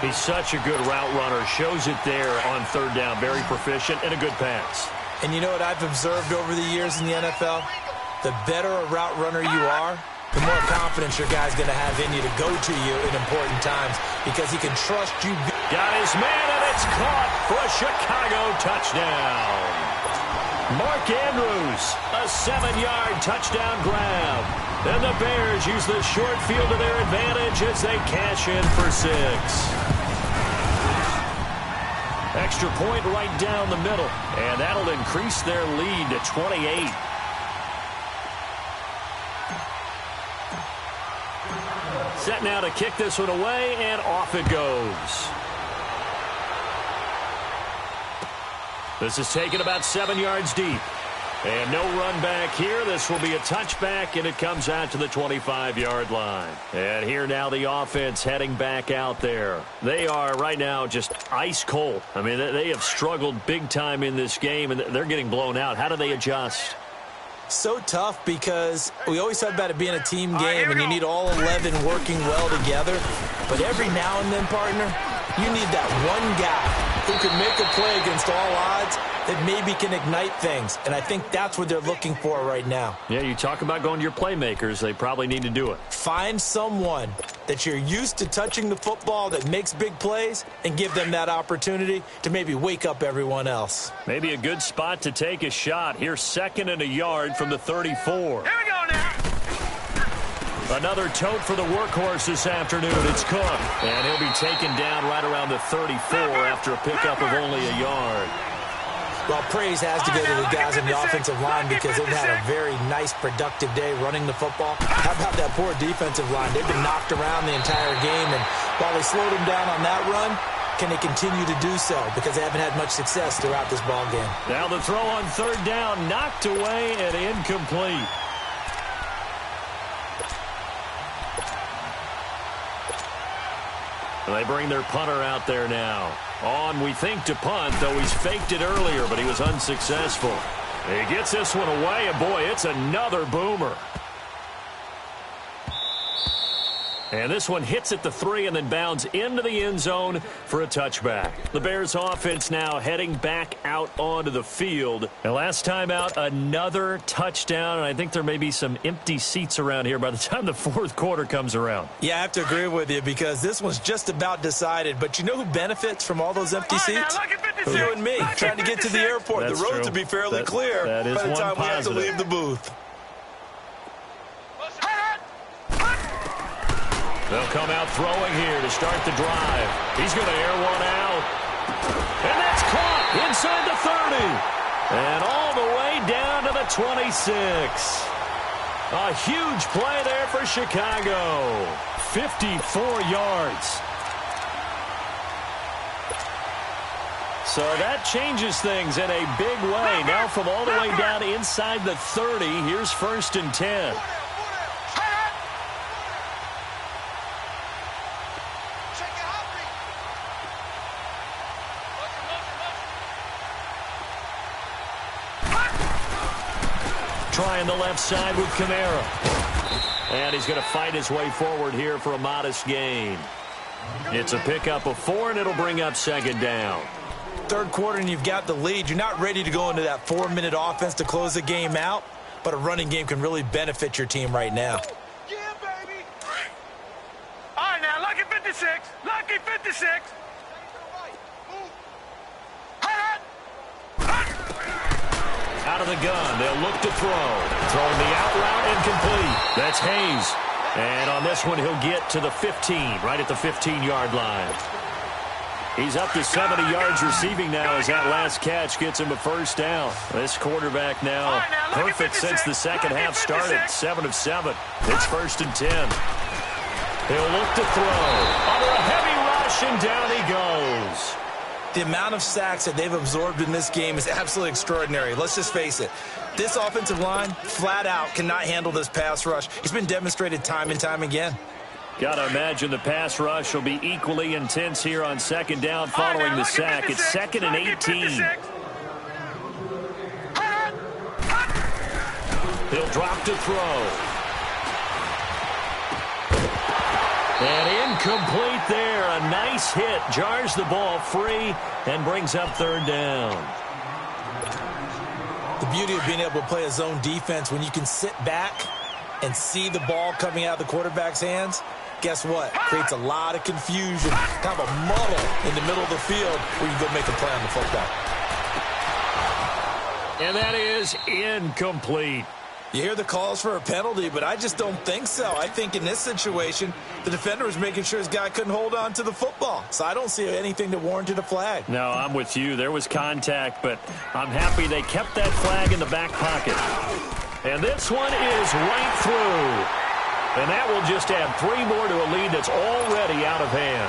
He's such a good route runner. Shows it there on 3rd down. Very proficient and a good pass. And you know what I've observed over the years in the NFL? The better a route runner you are, the more confidence your guy's going to have in you to go to you in important times because he can trust you. Got his man, and it's caught for a Chicago touchdown. Mark Andrews, a 7-yard touchdown grab. And the Bears use the short field to their advantage as they cash in for 6. Extra point right down the middle, and that'll increase their lead to 28. Set now to kick this one away, and off it goes. This is taken about 7 yards deep. And no run back here. This will be a touchback, and it comes out to the 25-yard line. And here now the offense heading back out there. They are right now just ice cold. I mean, they have struggled big time in this game, and they're getting blown out. How do they adjust? So tough because we always talk about it being a team game, and you need all 11 working well together. But every now and then, partner, you need that one guy who can make a play against all odds that maybe can ignite things. And I think that's what they're looking for right now. Yeah, you talk about going to your playmakers. They probably need to do it. Find someone that you're used to touching the football that makes big plays and give them that opportunity to maybe wake up everyone else. Maybe a good spot to take a shot. Here's 2nd and a yard from the 34. Here we go now. Another tote for the workhorse this afternoon. It's Cook. And he'll be taken down right around the 34 after a pickup of only a yard. Well, praise has to go to the guys in the offensive line because they've had a very nice, productive day running the football. How about that poor defensive line? They've been knocked around the entire game, and while they slowed them down on that run, can they continue to do so? Because they haven't had much success throughout this ball game. Now the throw on 3rd down, knocked away and incomplete. They bring their punter out there now. On, we think, to punt, though he's faked it earlier, but he was unsuccessful. He gets this one away, and boy, it's another boomer. And this one hits at the 3 and then bounds into the end zone for a touchback. The Bears offense now heading back out onto the field. And last time out, another touchdown. And I think there may be some empty seats around here by the time the 4th quarter comes around. Yeah, I have to agree with you because this one's just about decided. But you know who benefits from all those empty seats? You and me, trying to get to the airport. That's the roads true. will be fairly clear that is by the one time we have to positive. leave the booth. They'll come out throwing here to start the drive. He's going to air one out. And that's caught inside the 30. And all the way down to the 26. A huge play there for Chicago. 54 yards. So that changes things in a big way. Now from all the way down inside the 30, here's 1st and 10. Trying the left side with Kamara. And he's going to fight his way forward here for a modest gain. It's a pickup of 4, and it'll bring up 2nd down. Third quarter, and you've got the lead. You're not ready to go into that 4-minute offense to close the game out, but a running game can really benefit your team right now. Yeah, baby. All right, now, lucky 56. Lucky 56. Out of the gun, they'll look to throw. Throwing the out route incomplete. That's Hayes. And on this one, he'll get to the 15, right at the 15-yard line. He's up to 70 yards receiving now as that last catch gets him a 1st down. This quarterback now perfect since the second half started. 7 of 7. It's 1st and 10. He'll look to throw. Under a heavy rush, and down he goes. The amount of sacks that they've absorbed in this game is absolutely extraordinary. Let's just face it. This offensive line, flat out, cannot handle this pass rush. It's been demonstrated time and time again. Got to imagine the pass rush will be equally intense here on 2nd down following the sack. It's 2nd and 18. He'll drop to throw. And incomplete there. A nice hit. Jars the ball free and brings up 3rd down. The beauty of being able to play a zone defense when you can sit back and see the ball coming out of the quarterback's hands, guess what? Creates a lot of confusion, kind of a muddle in the middle of the field where you go make a play on the football. And that is incomplete. You hear the calls for a penalty, but I just don't think so. I think in this situation, the defender was making sure his guy couldn't hold on to the football. So I don't see anything that warranted a flag. No, I'm with you. There was contact, but I'm happy they kept that flag in the back pocket. And this one is right through. And that will just add 3 more to a lead that's already out of hand.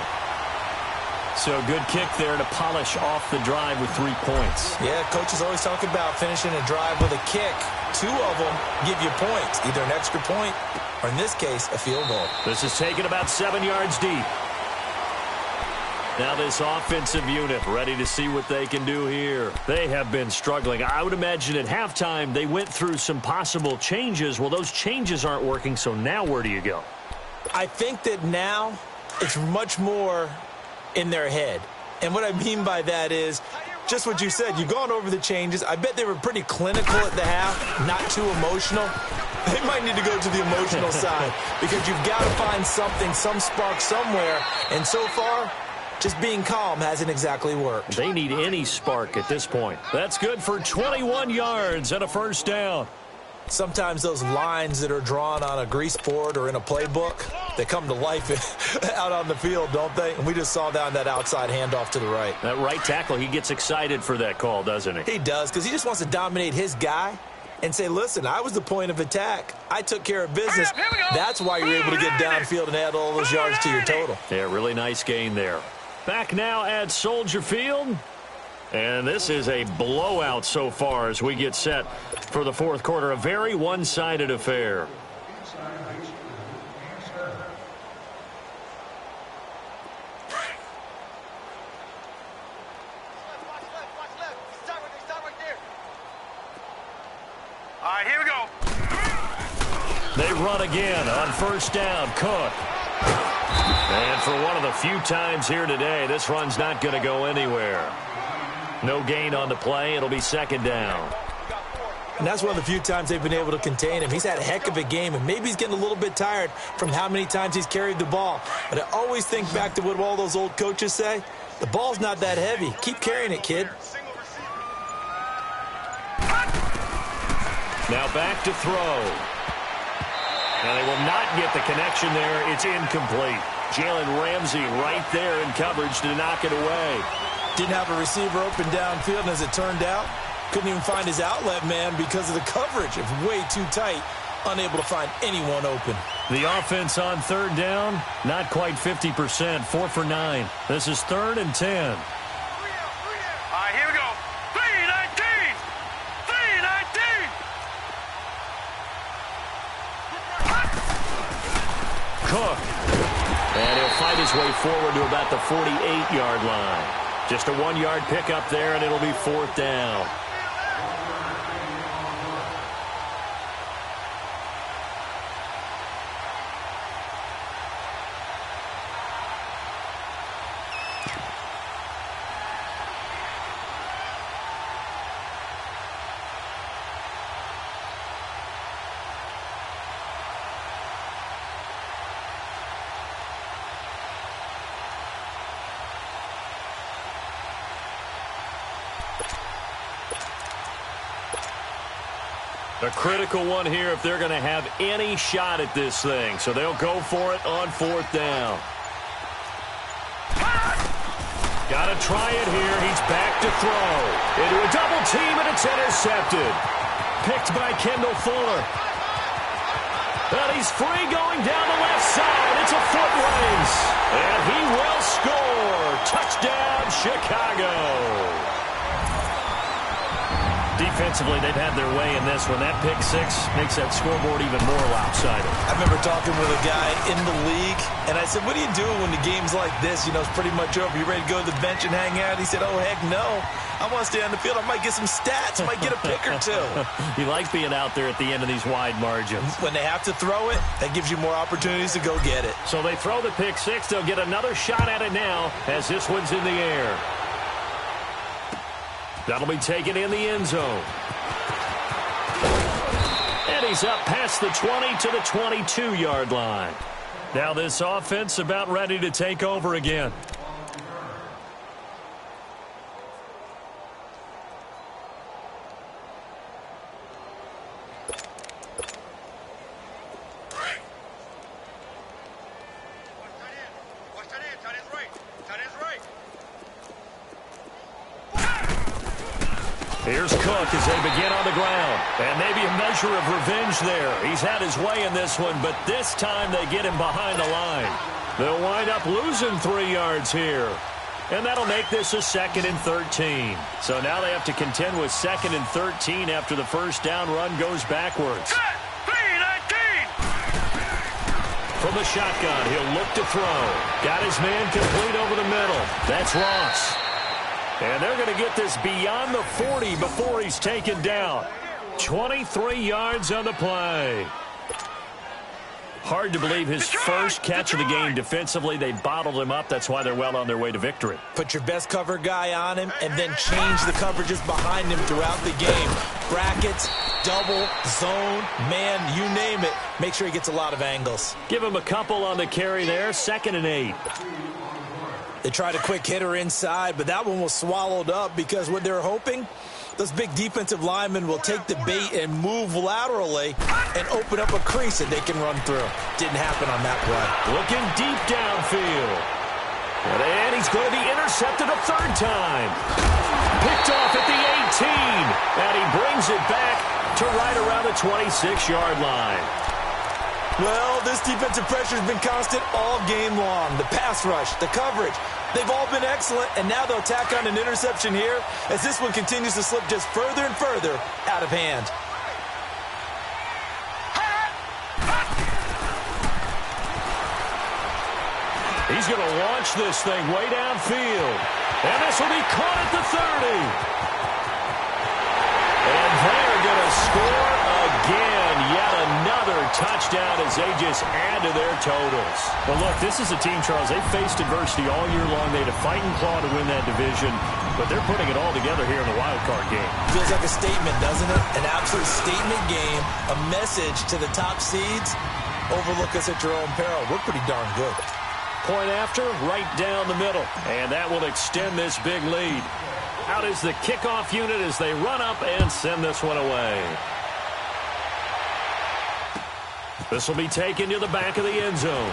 So good kick there to polish off the drive with 3 points. Yeah, coaches always talk about finishing a drive with a kick. 2 of them give you points, either an extra point or, in this case, a field goal. This is taken about 7 yards deep. Now this offensive unit ready to see what they can do here. They have been struggling. I would imagine at halftime they went through some possible changes. Well, those changes aren't working, so now where do you go? I think that now it's much more in their head. And what I mean by that is just what you said. You've gone over the changes. I bet they were pretty clinical at the half, not too emotional. They might need to go to the emotional side because you've got to find something, some spark somewhere. And so far, just being calm hasn't exactly worked. They need any spark at this point. That's good for 21 yards and a 1st down. Sometimes those lines that are drawn on a grease board or in a playbook, they come to life out on the field, don't they? And we just saw down that outside handoff to the right. That right tackle, he gets excited for that call, doesn't he? He does, because he just wants to dominate his guy and say, listen, I was the point of attack. I took care of business. That's why you're able to get downfield and add all those yards to your total. Yeah, really nice gain there. Back now at Soldier Field. And this is a blowout so far as we get set for the 4th quarter. A very one-sided affair. All right, here we go. They run again on 1st down. Cook. And for one of the few times here today, this run's not going to go anywhere. No gain on the play. It'll be 2nd down. And that's one of the few times they've been able to contain him. He's had a heck of a game, and maybe he's getting a little bit tired from how many times he's carried the ball. But I always think back to what all those old coaches say. The ball's not that heavy. Keep carrying it, kid. Now back to throw. And they will not get the connection there. It's incomplete. Jalen Ramsey right there in coverage to knock it away. Didn't have a receiver open downfield, and as it turned out, couldn't even find his outlet man because of the coverage. It's way too tight, unable to find anyone open. The offense on 3rd down, not quite 50%, 4 for 9. This is 3rd and 10. All Cook. And he'll fight his way forward to about the 48-yard line. Just a 1-yard pickup there, and it'll be 4th down. A critical one here if they're going to have any shot at this thing. So they'll go for it on 4th down. Got to try it here. He's back to throw. Into a double team, and it's intercepted. Picked by Kendall Fuller. But he's free going down the left side. It's a foot race. And he will score. Touchdown, Chicago. Defensively, they've had their way in this one. That pick six makes that scoreboard even more lopsided. I remember talking with a guy in the league, and I said, what do you do when the game's like this? You know, it's pretty much over. You ready to go to the bench and hang out? He said, oh, heck no. I want to stay on the field. I might get some stats. I might get a pick or two. You like being out there at the end of these wide margins. When they have to throw it, that gives you more opportunities to go get it. So they throw the pick six. They'll get another shot at it now as this one's in the air. That'll be taken in the end zone. And he's up past the 20 to the 22-yard line. Now this offense about ready to take over again. Here's Cook as they begin on the ground. And maybe a measure of revenge there. He's had his way in this one, but this time they get him behind the line. They'll wind up losing 3 yards here. And that'll make this a 2nd and 13. So now they have to contend with 2nd and 13 after the first down run goes backwards. From the shotgun, he'll look to throw. Got his man complete over the middle. That's Ross. And they're going to get this beyond the 40 before he's taken down. 23 yards on the play. Hard to believe his first catch of the game defensively. They bottled him up. That's why they're well on their way to victory. Put your best cover guy on him and then change the coverages behind him throughout the game. Brackets, double, zone, man, you name it. Make sure he gets a lot of angles. Give him a couple on the carry there. 2nd and 8. They tried a quick hitter inside, but that one was swallowed up because what they're hoping, those big defensive linemen will take the bait and move laterally and open up a crease that they can run through. Didn't happen on that play. Looking deep downfield. And he's going to be intercepted a 3rd time. Picked off at the 18. And he brings it back to right around the 26-yard line. Well, this defensive pressure has been constant all game long. The pass rush, the coverage, they've all been excellent, and now they'll tack on an interception here as this one continues to slip just further and further out of hand. He's going to launch this thing way downfield. And this will be caught at the 30. And they're going to score again. Yet another touchdown as they just add to their totals. Well, look, this is a team, Charles. They've faced adversity all year long. They had to fight and claw to win that division. But they're putting it all together here in the wild card game. Feels like a statement, doesn't it? An absolute statement game. A message to the top seeds. Overlook us at your own peril. We're pretty darn good. Point after, right down the middle. And that will extend this big lead. Out is the kickoff unit as they run up and send this one away. This will be taken to the back of the end zone.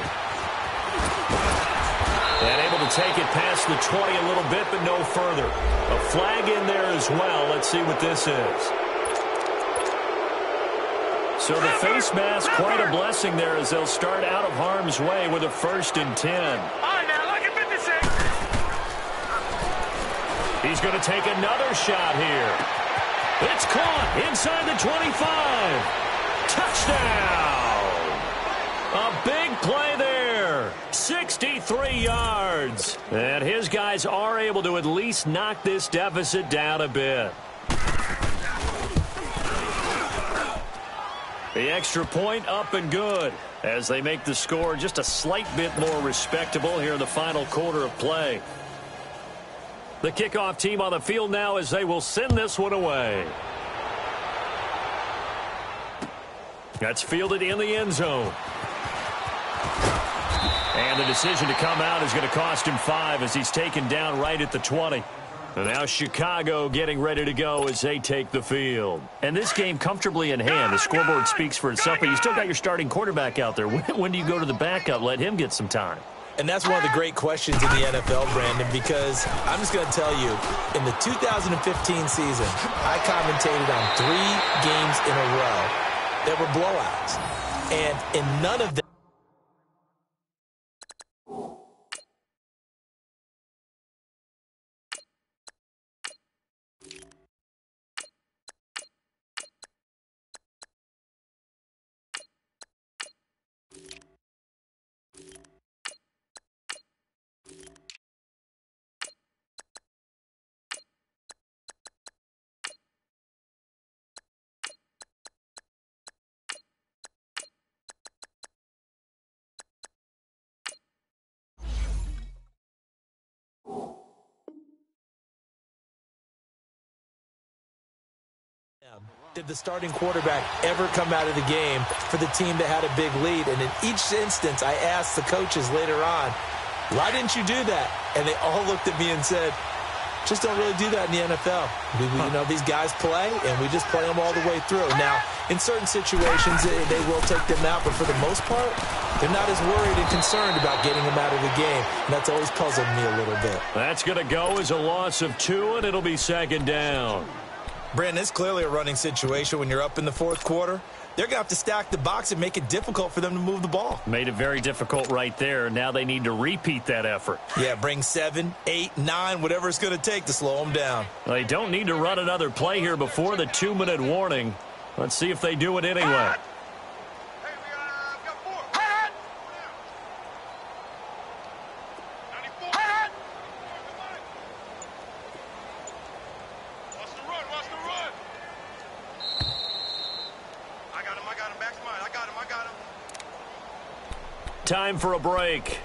And able to take it past the 20 a little bit, but no further. A flag in there as well. Let's see what this is. So the face mask, quite a blessing there as they'll start out of harm's way with a 1st and 10. All right, now, look at 56. He's going to take another shot here. It's caught inside the 25. Touchdown. A big play there 63 yards. And his guys are able to at least knock this deficit down a bit. The extra point up and good as they make the score just a slight bit more respectable here in the final quarter of play. The kickoff team on the field now as they will send this one away. That's fielded in the end zone. And the decision to come out is going to cost him 5 as he's taken down right at the 20. And now Chicago getting ready to go as they take the field. And this game comfortably in hand. The scoreboard speaks for itself, but you still got your starting quarterback out there. When do you go to the backup? Let him get some time. And that's one of the great questions in the NFL, Brandon, because I'm just going to tell you, in the 2015 season, I commentated on 3 games in a row that were blowouts. And in none of them, did the starting quarterback ever come out of the game for the team that had a big lead. And in each instance, I asked the coaches later on, why didn't you do that? And they all looked at me and said, just don't really do that in the NFL. You know, these guys play, and we just play them all the way through. Now, in certain situations, they will take them out, but for the most part, they're not as worried and concerned about getting them out of the game. And that's always puzzled me a little bit. That's going to go as a loss of 2, and it'll be second down. Brandon, it's clearly a running situation when you're up in the fourth quarter. They're going to have to stack the box and make it difficult for them to move the ball. Made it very difficult right there. Now they need to repeat that effort. Yeah, bring 7, 8, 9, whatever it's going to take to slow them down. They don't need to run another play here before the 2-minute warning. Let's see if they do it anyway. Time for a break.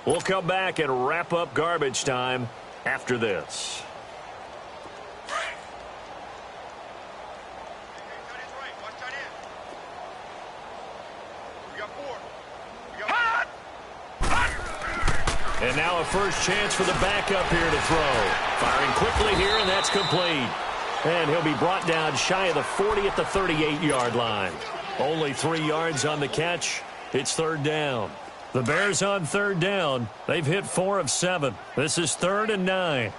We'll come back and wrap up garbage time after this. And now a first chance for the backup here to throw. Firing quickly here, and that's complete. And he'll be brought down shy of the 40 at the 38-yard line. Only 3 yards on the catch. It's third down. The Bears on third down. They've hit 4 of 7. This is 3rd and 9.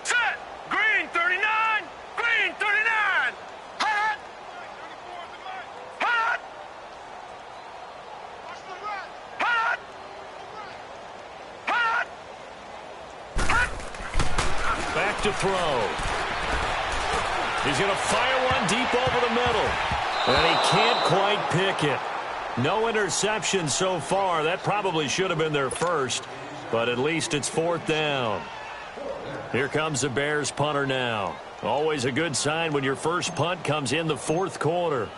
Set! Green 39! Green 39! Hot! Hot! Hot! Hot! Hot! Back to throw. He's going to fire one deep over the middle. And he can't quite pick it. No interception so far. That probably should have been their first, but at least it's 4th down. Here comes the Bears punter now. Always a good sign when your first punt comes in the 4th quarter.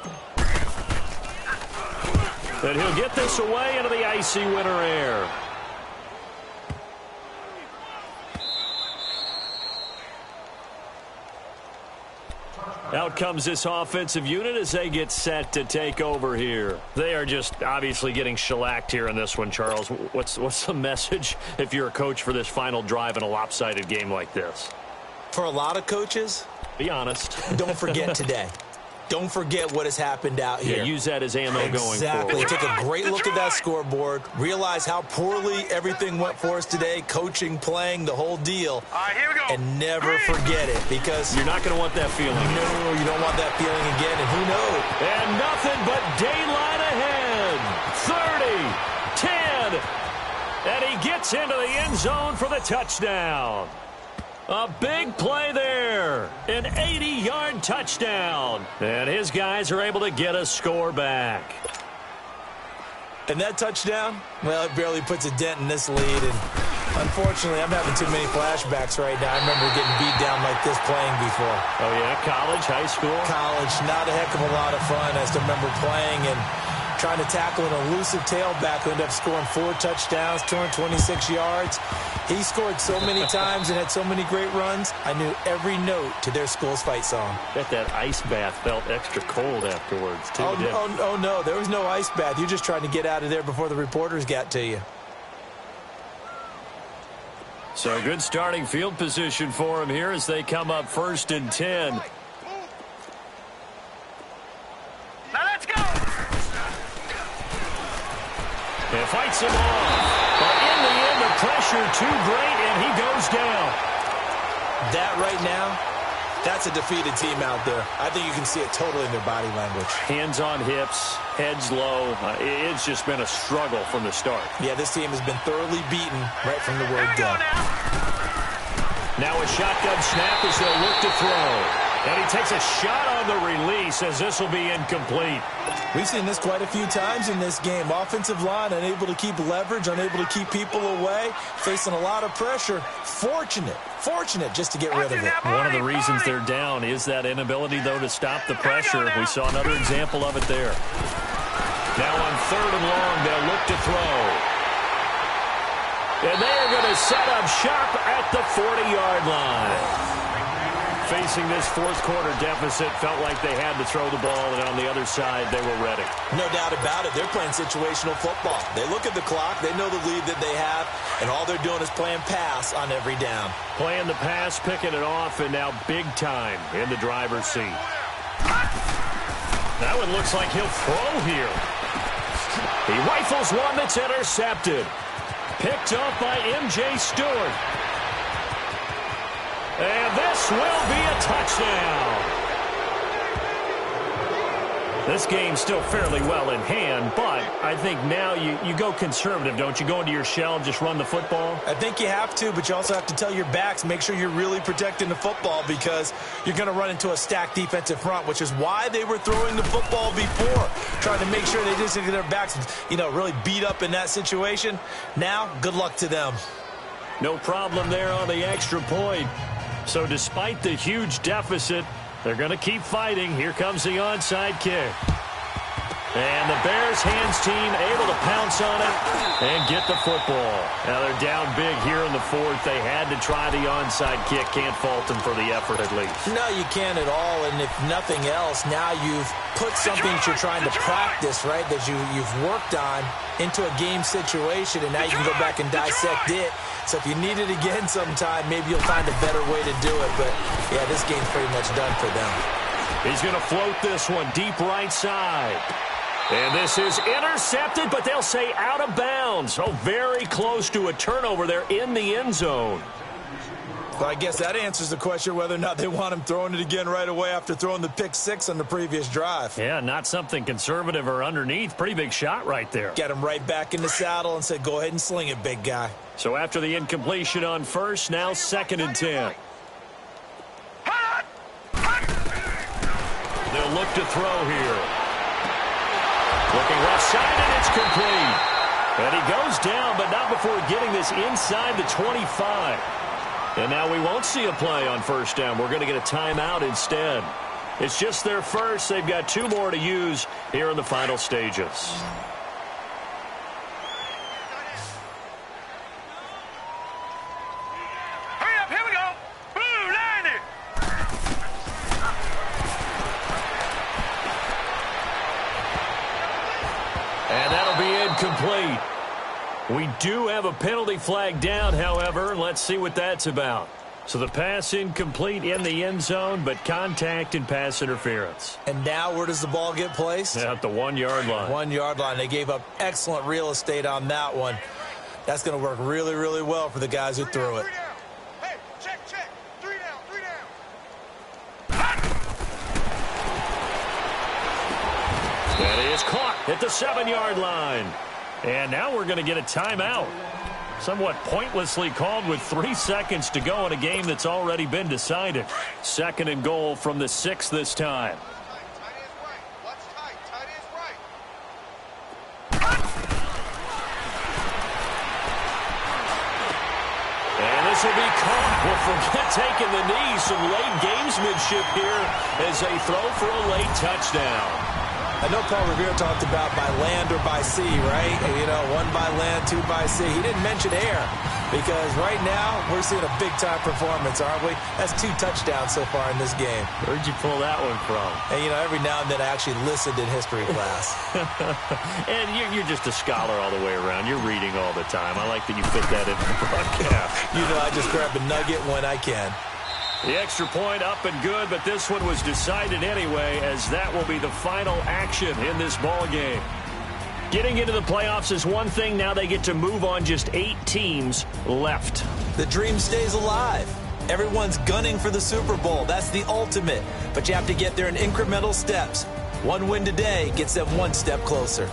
And he'll get this away into the icy winter air. Out comes this offensive unit as they get set to take over here. They are just obviously getting shellacked here in this one, Charles. What's the message if you're a coach for this final drive in a lopsided game like this? For a lot of coaches, be honest. Don't forget today. Don't forget what has happened out here. Yeah, use that as ammo going forward. Exactly. Take a great look at that scoreboard. Realize how poorly everything went for us today. Coaching, playing, the whole deal. All right, here we go. And never forget it, because you're not going to want that feeling. No, you don't want that feeling again. And who knows? And nothing but daylight ahead. 30, 10. And he gets into the end zone for the touchdown. A big play there. An 80-yard touchdown. And his guys are able to get a score back. And that touchdown, well, it barely puts a dent in this lead. And unfortunately, I'm having too many flashbacks right now. I remember getting beat down like this playing before. Oh, yeah? College, high school? College, not a heck of a lot of fun. I still remember playing and trying to tackle an elusive tailback who ended up scoring 4 touchdowns, 226 yards. He scored so many times and had so many great runs, I knew every note to their school's fight song. Bet that ice bath felt extra cold afterwards, too. Oh, no, there was no ice bath. You're just trying to get out of there before the reporters got to you. So good starting field position for him here as they come up 1st and 10. Now let's go. And fights him off. But in the end, the pressure too great, and he goes down. That right now, that's a defeated team out there. I think you can see it totally in their body language. Hands on hips, heads low. It's just been a struggle from the start. Yeah, this team has been thoroughly beaten right from the word go. Now a shotgun snap as they'll look to throw. And he takes a shot on the release as this will be incomplete. We've seen this quite a few times in this game. Offensive line unable to keep leverage, unable to keep people away, facing a lot of pressure. Fortunate just to get rid of it. One of the reasons they're down is that inability, though, to stop the pressure. We saw another example of it there. Now on 3rd and long, they'll look to throw. And they are going to set up shop at the 40-yard line. Facing this 4th quarter deficit, felt like they had to throw the ball, and on the other side, they were ready. No doubt about it. They're playing situational football. They look at the clock, they know the lead that they have, and all they're doing is playing pass on every down. Playing the pass, picking it off, and now big time in the driver's seat. That one looks like he'll throw here. He rifles one that's intercepted. Picked up by M.J. Stewart. And this will be a touchdown. This game's still fairly well in hand, but I think now you go conservative, don't you? Go into your shell and just run the football? I think you have to, but you also have to tell your backs, make sure you're really protecting the football because you're going to run into a stacked defensive front, which is why they were throwing the football before, trying to make sure they just get their backs, really beat up in that situation. Now, good luck to them. No problem there on the extra point. So despite the huge deficit, they're going to keep fighting. Here comes the onside kick. And the Bears hands team able to pounce on it and get the football. Now they're down big here in the 4th. They had to try the onside kick. Can't fault them for the effort at least. No, you can't at all. And if nothing else, now you've put something that you're trying to practice, right, that you've worked on into a game situation, and now you can go back and dissect it. So if you need it again sometime, maybe you'll find a better way to do it. But, yeah, this game's pretty much done for them. He's going to float this one deep right side. And this is intercepted, but they'll say out of bounds. Oh, very close to a turnover there in the end zone. Well, I guess that answers the question whether or not they want him throwing it again right away after throwing the pick 6 on the previous drive. Yeah, not something conservative or underneath. Pretty big shot right there. Get him right back in the saddle and said, go ahead and sling it, big guy. So after the incompletion on 1st, now 2nd and 10. They'll look to throw here. Looking left side, and it's complete. And he goes down, but not before getting this inside the 25. And now we won't see a play on 1st down. We're going to get a timeout instead. It's just their first. They've got 2 more to use here in the final stages. Hurry up, here we go. Blue, line it. And that'll be incomplete. We do have a penalty flag down, however. Let's see what that's about. So the pass incomplete in the end zone, but contact and pass interference. And now where does the ball get placed? At the 1-yard line. 1-yard line. They gave up excellent real estate on that one. That's going to work really, really well for the guys who threw it. Hey, check. 3 down. That is caught at the 7-yard line. And now we're going to get a timeout. Somewhat pointlessly called with 3 seconds to go in a game that's already been decided. 2nd and goal from the 6 this time. this will be caught. Well, forget taking the knee. Some late gamesmanship here as they throw for a late touchdown. I know Paul Revere talked about by land or by sea, right? You know, 1 by land, 2 by sea. He didn't mention air because right now we're seeing a big-time performance, aren't we? That's 2 touchdowns so far in this game. Where'd you pull that one from? And, you know, every now and then I actually listened in history class. And you're just a scholar all the way around. You're reading all the time. I like that you fit that in the broadcast. You know, I just grab a nugget when I can. The extra point up and good, but this one was decided anyway, as that will be the final action in this ball game. Getting into the playoffs is one thing. Now they get to move on. Just 8 teams left. The dream stays alive. Everyone's gunning for the Super Bowl. That's the ultimate. But you have to get there in incremental steps. 1 win today gets them 1 step closer.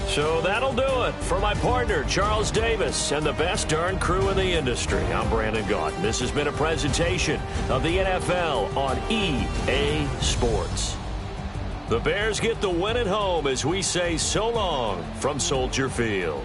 So that'll do it for my partner, Charles Davis, and the best darn crew in the industry. I'm Brandon Gaudin. This has been a presentation of the NFL on EA Sports. The Bears get the win at home as we say so long from Soldier Field.